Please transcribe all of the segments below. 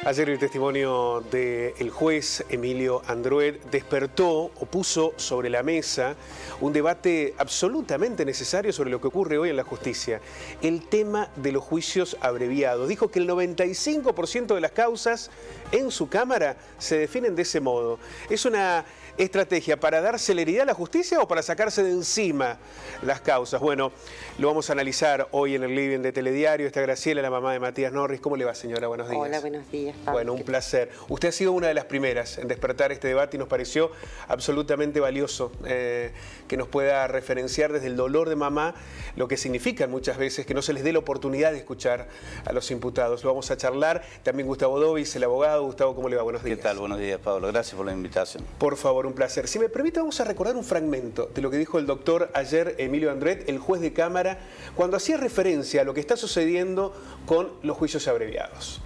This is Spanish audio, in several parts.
Ayer el testimonio del juez Emilio Andruet despertó o puso sobre la mesa un debate absolutamente necesario sobre lo que ocurre hoy en la justicia. El tema de los juicios abreviados. Dijo que el 95% de las causas en su Cámara se definen de ese modo. ¿Es una estrategia para dar celeridad a la justicia o para sacarse de encima las causas? Bueno, lo vamos a analizar hoy en el living de Telediario. Está Graciela, la mamá de Matías Norris. ¿Cómo le va, señora? Buenos días. Hola, buenos días, Pablo. Bueno, un placer. Usted ha sido una de las primeras en despertar este debate y nos pareció absolutamente valioso que nos pueda referenciar desde el dolor de mamá lo que significa muchas veces que no se les dé la oportunidad de escuchar a los imputados. Lo vamos a charlar. También Gustavo Dovis, el abogado. Gustavo, ¿cómo le va? Buenos días. ¿Qué tal? Buenos días, Pablo. Gracias por la invitación. Por favor, un placer. Si me permite, vamos a recordar un fragmento de lo que dijo el doctor ayer, Emilio Andruet, el juez de Cámara, cuando hacía referencia a lo que está sucediendo con los juicios abreviados.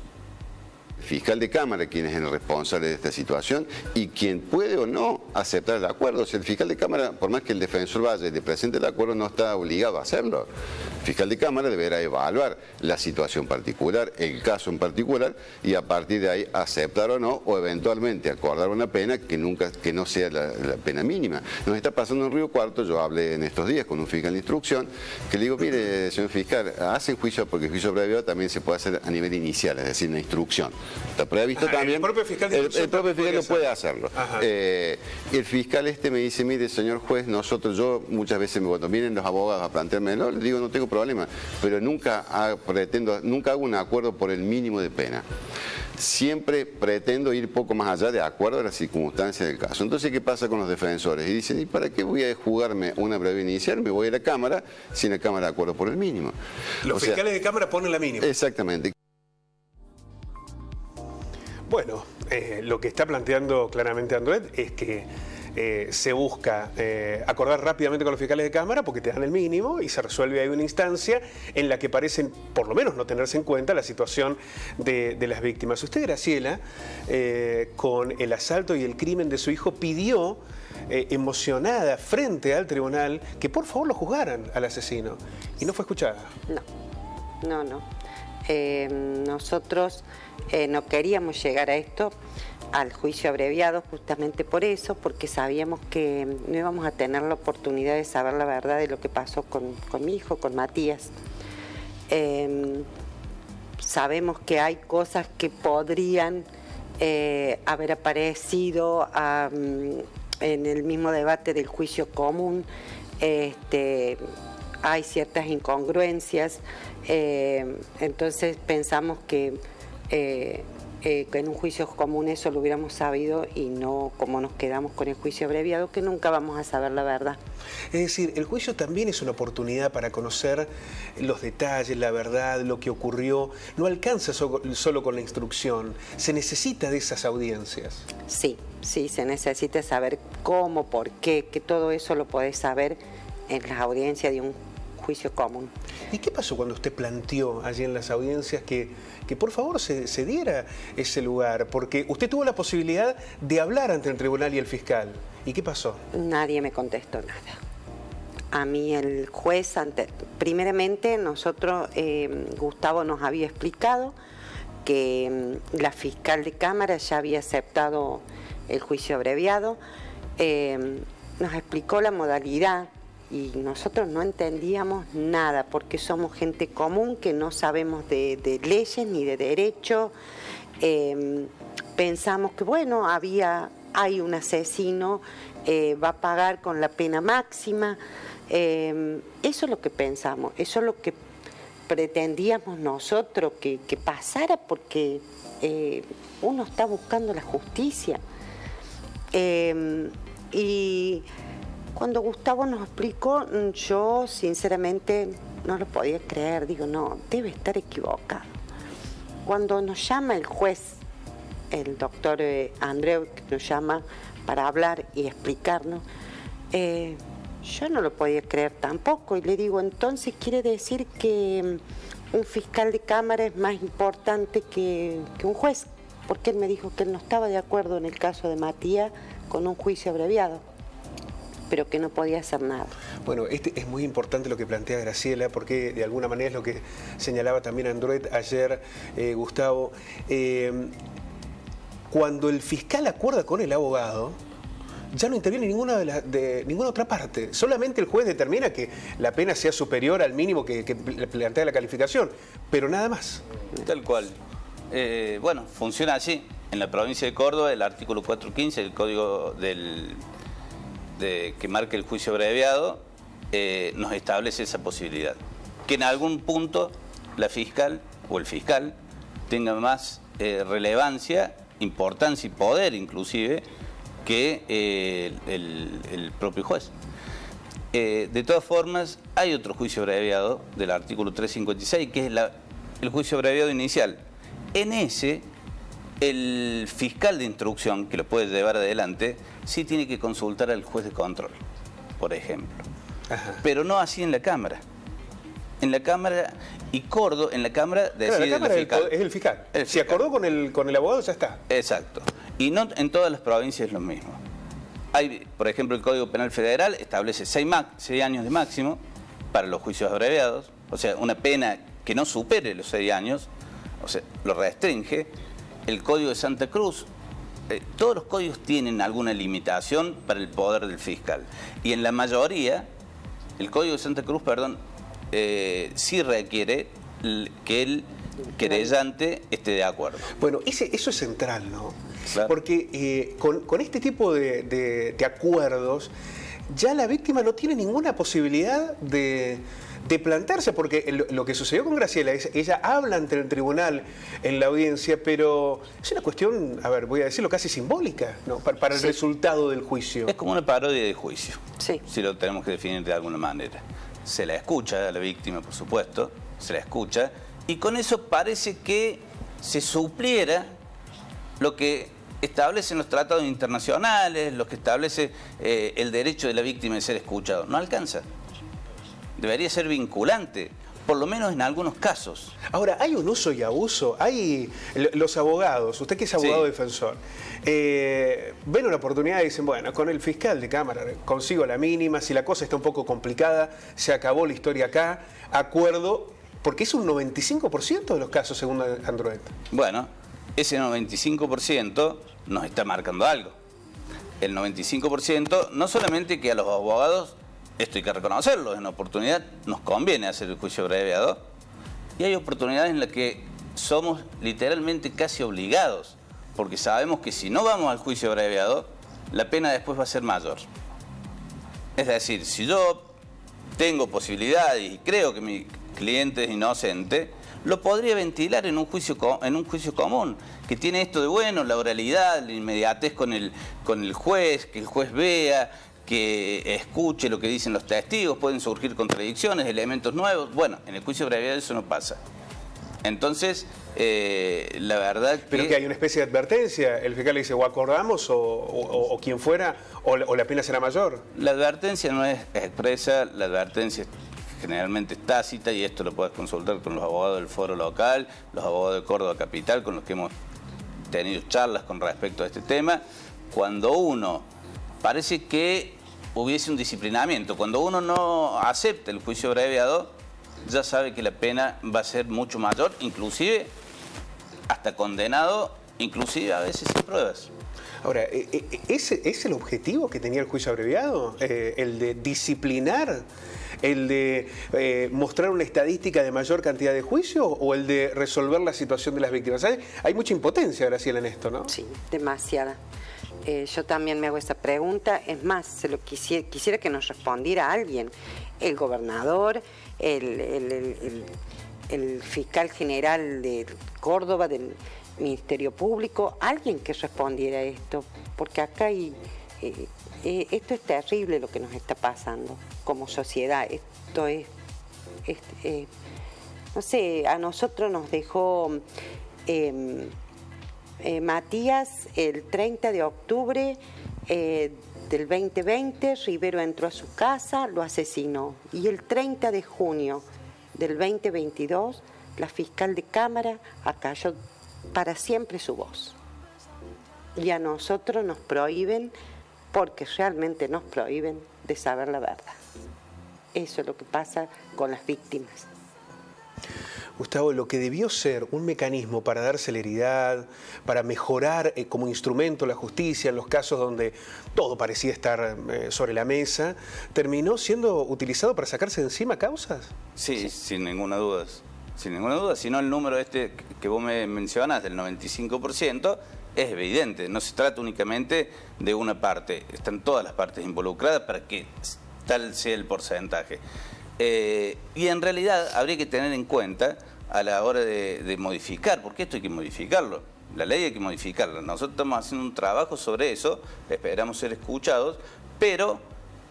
Fiscal de Cámara, quien es el responsable de esta situación y quien puede o no aceptar el acuerdo. Si el fiscal de Cámara, por más que el defensor vaya y le presente el acuerdo, no está obligado a hacerlo. El fiscal de Cámara deberá evaluar la situación particular, el caso en particular, y a partir de ahí aceptar o no, o eventualmente acordar una pena que no sea la pena mínima. Nos está pasando en Río Cuarto. Yo hablé en estos días con un fiscal de instrucción que le digo, mire, señor fiscal, hacen juicio, porque el juicio abreviado también se puede hacer a nivel inicial, es decir, una instrucción. Está previsto también. El propio fiscal no puede hacerlo. El fiscal me dice, mire, señor juez, yo muchas veces cuando vienen los abogados a planteármelo, le digo, no tengo problema, pero nunca hago un acuerdo por el mínimo de pena. Siempre pretendo ir poco más allá de acuerdo a las circunstancias del caso. Entonces, ¿qué pasa con los defensores? Y dicen, ¿y para qué voy a jugarme una breve inicial? Me voy a la Cámara, si en la Cámara de acuerdo por el mínimo. Los fiscales de Cámara ponen la mínima. Exactamente. Bueno, lo que está planteando claramente Andruet es que se busca acordar rápidamente con los fiscales de Cámara porque te dan el mínimo y se resuelve ahí una instancia en la que parecen, por lo menos, no tenerse en cuenta la situación de las víctimas. Usted, Graciela, con el asalto y el crimen de su hijo, pidió emocionada frente al tribunal que por favor lo juzgaran al asesino y no fue escuchada. No. Nosotros no queríamos llegar a esto, al juicio abreviado, justamente por eso, porque sabíamos que no íbamos a tener la oportunidad de saber la verdad de lo que pasó con mi hijo, con Matías. Sabemos que hay cosas que podrían haber aparecido en el mismo debate del juicio común. Hay ciertas incongruencias, entonces pensamos que en un juicio común eso lo hubiéramos sabido y no como nos quedamos con el juicio abreviado, que nunca vamos a saber la verdad. Es decir, el juicio también es una oportunidad para conocer los detalles, la verdad, lo que ocurrió. No alcanza solo con la instrucción, se necesita de esas audiencias. Sí, se necesita saber cómo, por qué, que todo eso lo podés saber en las audiencias de un juicio común. ¿Y qué pasó cuando usted planteó allí en las audiencias que por favor se diera ese lugar? Porque usted tuvo la posibilidad de hablar ante el tribunal y el fiscal. ¿Y qué pasó? Nadie me contestó nada. A mí el juez, primeramente nosotros, Gustavo nos había explicado que la fiscal de Cámara ya había aceptado el juicio abreviado, nos explicó la modalidad, y nosotros no entendíamos nada porque somos gente común que no sabemos de leyes ni de derecho. Pensamos que bueno, hay un asesino, va a pagar con la pena máxima. Eso es lo que pensamos, eso es lo que pretendíamos nosotros que pasara, porque uno está buscando la justicia. Y cuando Gustavo nos explicó, yo sinceramente no lo podía creer. Digo, no, debe estar equivocado. Cuando nos llama el juez, el doctor Andruet, que nos llama para hablar y explicarnos, yo no lo podía creer tampoco. Y le digo, entonces quiere decir que un fiscal de Cámara es más importante que un juez, porque él me dijo que él no estaba de acuerdo en el caso de Matías con un juicio abreviado. pero que no podía hacer nada. Bueno, es muy importante lo que plantea Graciela, porque de alguna manera es lo que señalaba también Andruet ayer, Gustavo. Cuando el fiscal acuerda con el abogado, ya no interviene ninguna otra parte. Solamente el juez determina que la pena sea superior al mínimo que plantea la calificación, pero nada más. Tal cual. Bueno, funciona así. En la provincia de Córdoba, el artículo 415 del código que marca el juicio abreviado nos establece esa posibilidad. Que en algún punto la fiscal o el fiscal tenga más relevancia, importancia y poder inclusive que el propio juez. De todas formas, hay otro juicio abreviado del artículo 356, que es el juicio abreviado inicial. En ese, el fiscal de instrucción, que lo puede llevar adelante, sí tiene que consultar al juez de control, por ejemplo. Ajá. Pero no así en la Cámara. En la Cámara, y Córdoba, en la Cámara decide la Cámara el fiscal. Es el fiscal. Si acordó con el abogado, ya está. Exacto. Y no en todas las provincias es lo mismo. Hay, por ejemplo, el Código Penal Federal establece 6 años de máximo para los juicios abreviados, o sea, una pena que no supere los 6 años, o sea, lo restringe. El Código de Santa Cruz, todos los códigos tienen alguna limitación para el poder del fiscal. Y en la mayoría, el Código de Santa Cruz, sí requiere que el querellante esté de acuerdo. Bueno, eso es central, ¿no? Claro. Porque con este tipo de acuerdos, ya la víctima no tiene ninguna posibilidad de plantarse, porque lo que sucedió con Graciela es ella habla ante el tribunal en la audiencia, pero es una cuestión, a ver, voy a decirlo, casi simbólica, ¿no? Para el resultado del juicio. Es como una parodia de juicio, sí, si lo tenemos que definir de alguna manera. Se la escucha a la víctima, por supuesto, se la escucha, y con eso parece que se supliera lo que establecen los tratados internacionales, lo que establece el derecho de la víctima de ser escuchado. No alcanza. Debería ser vinculante, por lo menos en algunos casos. Ahora, hay un uso y abuso. Hay los abogados, usted que es abogado defensor, ven una oportunidad y dicen, bueno, con el fiscal de Cámara consigo la mínima, si la cosa está un poco complicada, se acabó la historia acá, acuerdo, porque es un 95% de los casos según Andruet. Bueno, ese 95% nos está marcando algo. El 95% no solamente que a los abogados, esto hay que reconocerlo, en oportunidad nos conviene hacer el juicio abreviado, y hay oportunidades en las que somos literalmente casi obligados, porque sabemos que si no vamos al juicio abreviado, la pena después va a ser mayor. Es decir, si yo tengo posibilidades y creo que mi cliente es inocente, lo podría ventilar en un juicio común, que tiene esto de bueno, la oralidad, la inmediatez con el juez, que el juez vea, que escuche lo que dicen los testigos, pueden surgir contradicciones, elementos nuevos. Bueno, en el juicio abreviado eso no pasa. Entonces, la verdad que... Pero que hay una especie de advertencia, el fiscal le dice o acordamos o quien fuera, o la pena será mayor. La advertencia no es expresa, la advertencia generalmente es tácita, y esto lo puedes consultar con los abogados del foro local, los abogados de Córdoba Capital, con los que hemos tenido charlas con respecto a este tema. Cuando uno... Parece que hubiese un disciplinamiento. Cuando uno no acepta el juicio abreviado, ya sabe que la pena va a ser mucho mayor, inclusive hasta condenado, inclusive a veces sin pruebas. Ahora, ¿es el objetivo que tenía el juicio abreviado? ¿El de disciplinar? ¿El de mostrar una estadística de mayor cantidad de juicios? ¿O el de resolver la situación de las víctimas? Hay mucha impotencia, Graciela, en esto, ¿no? Sí, demasiada. Yo también me hago esa pregunta. Es más, quisiera que nos respondiera alguien. El gobernador, el fiscal general de Córdoba, del Ministerio Público, alguien que respondiera a esto. Porque acá esto es terrible lo que nos está pasando como sociedad. Esto es no sé, a nosotros nos dejó... Matías, el 30 de octubre del 2020, Rivero entró a su casa, lo asesinó. Y el 30 de junio del 2022, la fiscal de Cámara acalló para siempre su voz. Y a nosotros nos prohíben, porque realmente nos prohíben, de saber la verdad. Eso es lo que pasa con las víctimas. Gustavo, lo que debió ser un mecanismo para dar celeridad, para mejorar como instrumento la justicia en los casos donde todo parecía estar sobre la mesa, ¿terminó siendo utilizado para sacarse de encima causas? Sí, sin ninguna duda. Sin ninguna duda, si no el número que vos me mencionas del 95% es evidente. No se trata únicamente de una parte, están todas las partes involucradas para que tal sea el porcentaje. Y en realidad habría que tener en cuenta a la hora de modificar, porque esto hay que modificarlo, la ley hay que modificarla. Nosotros estamos haciendo un trabajo sobre eso, esperamos ser escuchados, pero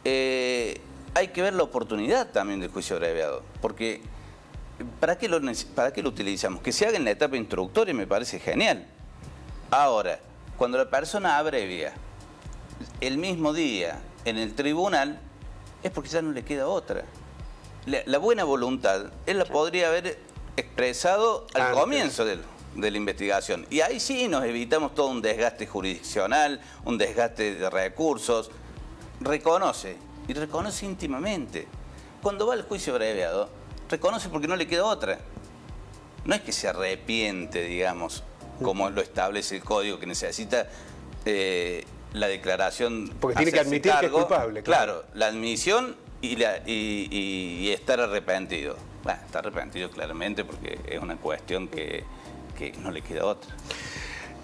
hay que ver la oportunidad también del juicio abreviado, porque ¿para qué lo utilizamos? Que se haga en la etapa introductoria me parece genial. Ahora, cuando la persona abrevia el mismo día en el tribunal, es porque ya no le queda otra. La buena voluntad, él la podría haber expresado al comienzo de la investigación. Y ahí sí nos evitamos todo un desgaste jurisdiccional, un desgaste de recursos. Reconoce, y reconoce íntimamente. Cuando va al juicio abreviado, reconoce porque no le queda otra. No es que se arrepiente, digamos, como lo establece el código, que necesita la declaración. Porque tiene que admitir que es culpable. Claro, la admisión y estar arrepentido. Bueno, está arrepentido claramente porque es una cuestión que no le queda otra.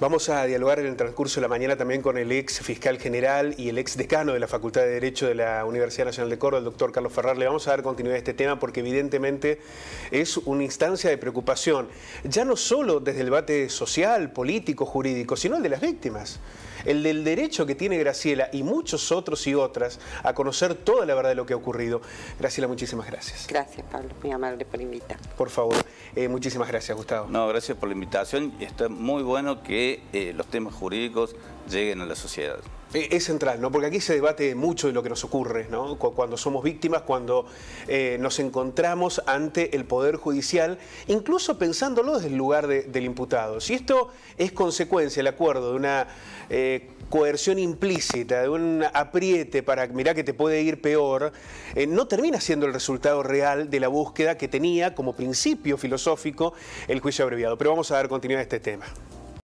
Vamos a dialogar en el transcurso de la mañana también con el ex fiscal general y el ex decano de la Facultad de Derecho de la Universidad Nacional de Córdoba, el doctor Carlos Ferrar. Le vamos a dar continuidad a este tema porque evidentemente es una instancia de preocupación, ya no solo desde el debate social, político, jurídico, sino el de las víctimas. El del derecho que tiene Graciela y muchos otros y otras a conocer toda la verdad de lo que ha ocurrido. Graciela, muchísimas gracias. Gracias, Pablo, muy amable por invitar. Por favor, muchísimas gracias, Gustavo. No, gracias por la invitación y está muy bueno que los temas jurídicos lleguen a la sociedad. Es central, ¿no? Porque aquí se debate mucho de lo que nos ocurre, ¿no? Cuando somos víctimas, cuando nos encontramos ante el Poder Judicial, incluso pensándolo desde el lugar del imputado. Si esto es consecuencia, el acuerdo, de una coerción implícita, de un apriete para mirá que te puede ir peor, no termina siendo el resultado real de la búsqueda que tenía como principio filosófico el juicio abreviado. Pero vamos a dar continuidad a este tema.